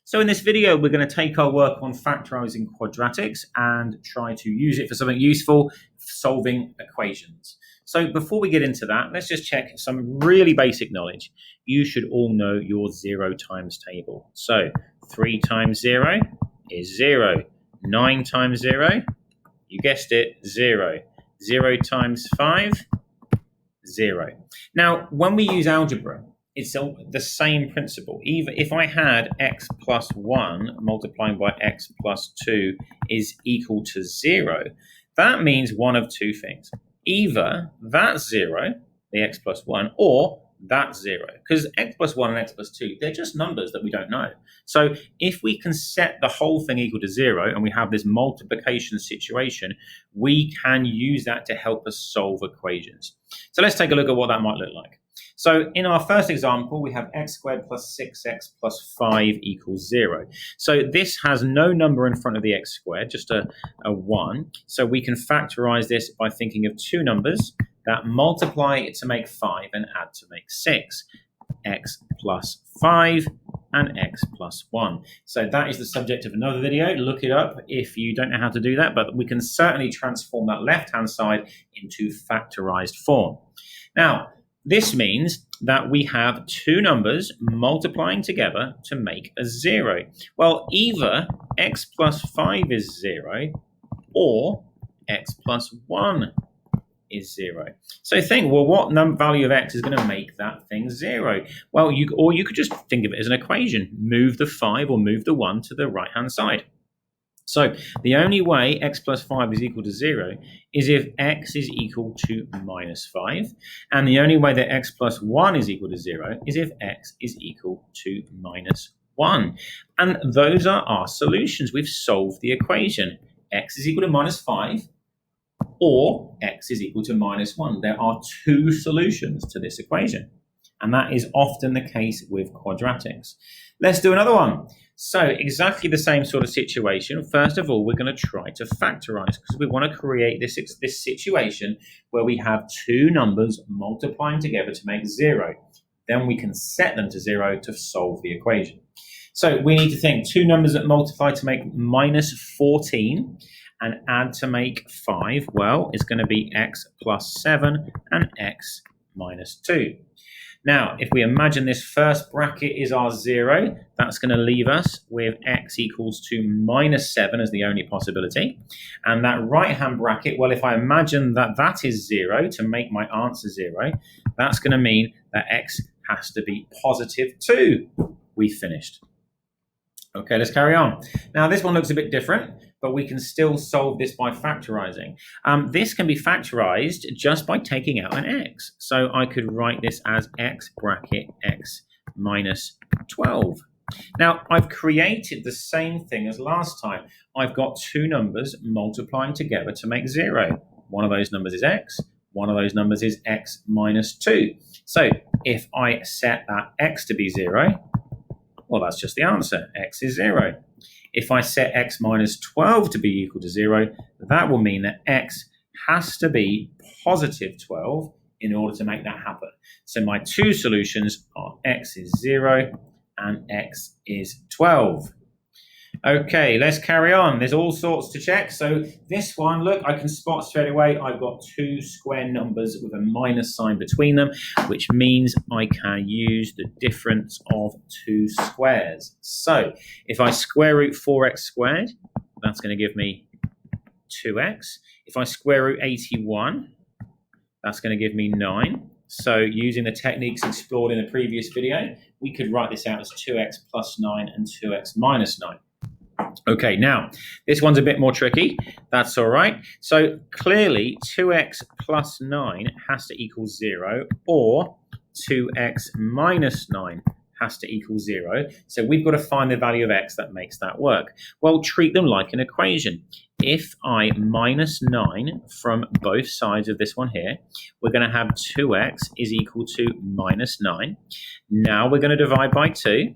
So in this video, we're going to take our work on factorizing quadratics and try to use it for something useful, solving equations. So before we get into that, let's just check some really basic knowledge. You should all know your 0 times table. So 3 times 0 is 0. 9 times 0, you guessed it, 0. 0 times 5, 0. Now, when we use algebra, it's the same principle. Even if I had x plus 1 multiplying by x plus 2 is equal to 0, that means one of two things. Either that's 0, the x plus 1, or that's 0. Because x plus 1 and x plus 2, they're just numbers that we don't know. So if we can set the whole thing equal to 0 and we have this multiplication situation, we can use that to help us solve equations. So let's take a look at what that might look like. So in our first example, we have x squared plus 6x plus 5 equals 0. So this has no number in front of the x squared, just a 1. So we can factorize this by thinking of two numbers that multiply to make 5 and add to make 6. X plus 5 and x plus 1. So that is the subject of another video. Look it up if you don't know how to do that, but we can certainly transform that left-hand side into factorized form. Now, this means that we have two numbers multiplying together to make a 0. Well, either x plus 5 is 0 or x plus 1 is 0. So think, well, what value of x is going to make that thing 0? Well, you could just think of it as an equation. Move the 5 or move the 1 to the right-hand side. So the only way x plus 5 is equal to 0 is if x is equal to minus 5. And the only way that x plus 1 is equal to 0 is if x is equal to minus 1. And those are our solutions. We've solved the equation. X is equal to minus 5 or x is equal to minus 1. There are two solutions to this equation. And that is often the case with quadratics. Let's do another one. So exactly the same sort of situation. First of all, we're going to try to factorize because we want to create this situation where we have two numbers multiplying together to make 0. Then we can set them to 0 to solve the equation. So we need to think two numbers that multiply to make minus 14 and add to make 5. Well, it's going to be x plus 7 and x minus 2. Now, if we imagine this first bracket is our 0, that's going to leave us with x equals to minus 7 as the only possibility. And that right-hand bracket, well, if I imagine that that is 0 to make my answer 0, that's going to mean that x has to be positive 2. We finished. Okay, let's carry on. Now, this one looks a bit different, but we can still solve this by factorizing. This can be factorized just by taking out an x. So I could write this as x bracket x minus 12. Now, I've created the same thing as last time. I've got two numbers multiplying together to make 0. One of those numbers is x. One of those numbers is x minus 2. So if I set that x to be 0, well, that's just the answer. X is 0. If I set x minus 12 to be equal to 0, that will mean that x has to be positive 12 in order to make that happen. So my two solutions are x is 0 and x is 12. Okay, let's carry on. There's all sorts to check. So this one, look, I can spot straight away. I've got two square numbers with a minus sign between them, which means I can use the difference of two squares. So if I square root 4x squared, that's going to give me 2x. If I square root 81, that's going to give me 9. So using the techniques explored in the previous video, we could write this out as 2x plus 9 and 2x minus 9. Okay, now, this one's a bit more tricky. That's all right. So clearly, 2x plus 9 has to equal 0, or 2x minus 9 has to equal 0. So we've got to find the value of x that makes that work. Well, treat them like an equation. If I minus 9 from both sides of this one here, we're going to have 2x is equal to minus 9. Now we're going to divide by 2.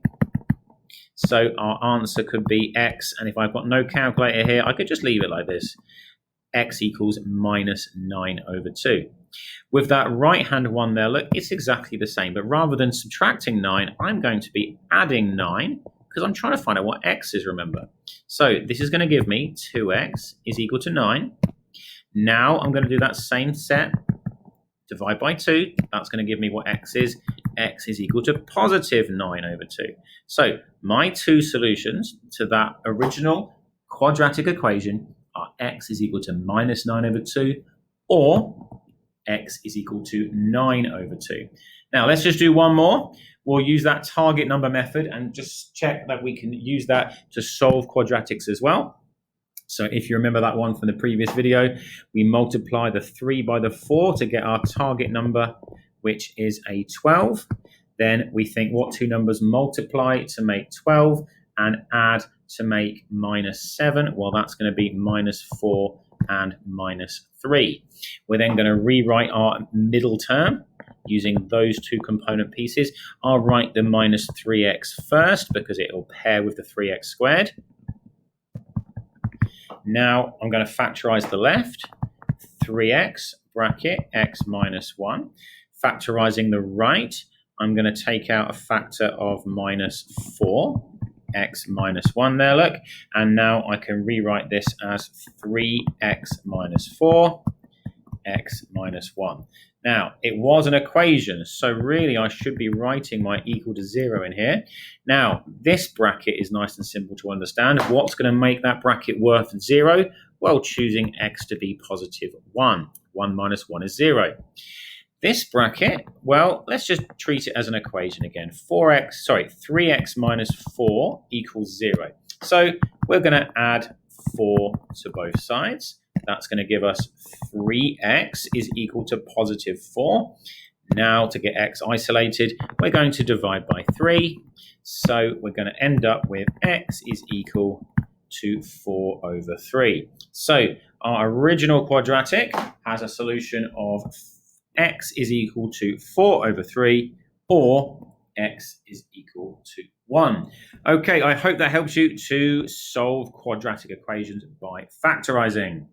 So our answer could be x, and if I've got no calculator here, I could just leave it like this. X equals minus 9 over 2. With that right-hand one there, look, it's exactly the same, but rather than subtracting 9, I'm going to be adding 9, because I'm trying to find out what x is, remember. So this is going to give me 2x is equal to 9. Now I'm going to do that same set, divide by 2. That's going to give me what x is. X is equal to positive 9 over 2. So my two solutions to that original quadratic equation are x is equal to minus 9 over 2 or x is equal to 9 over 2. Now let's just do one more. We'll use that target number method and just check that we can use that to solve quadratics as well. So if you remember that one from the previous video, we multiply the 3 by the 4 to get our target number, which is a 12. Then we think what two numbers multiply to make 12 and add to make minus 7. Well, that's going to be minus 4 and minus 3. We're then going to rewrite our middle term using those two component pieces. I'll write the minus 3x first because it will pair with the 3x squared. Now I'm going to factorize the left, 3x bracket x minus 1. Factorizing the right, I'm going to take out a factor of minus 4, x minus 1 there, look. And now I can rewrite this as 3x minus 4, x minus 1. Now, it was an equation, so really I should be writing my equal to 0 in here. Now, this bracket is nice and simple to understand. What's going to make that bracket worth 0? Well, choosing x to be positive 1. 1 minus 1 is 0. This bracket, well, let's just treat it as an equation again. 3x minus 4 equals 0. So we're going to add 4 to both sides. That's going to give us 3x is equal to positive 4. Now, to get x isolated, we're going to divide by 3. So we're going to end up with x is equal to 4 over 3. So our original quadratic has a solution of x is equal to 4 over 3 or x is equal to 1. Okay, I hope that helps you to solve quadratic equations by factorizing.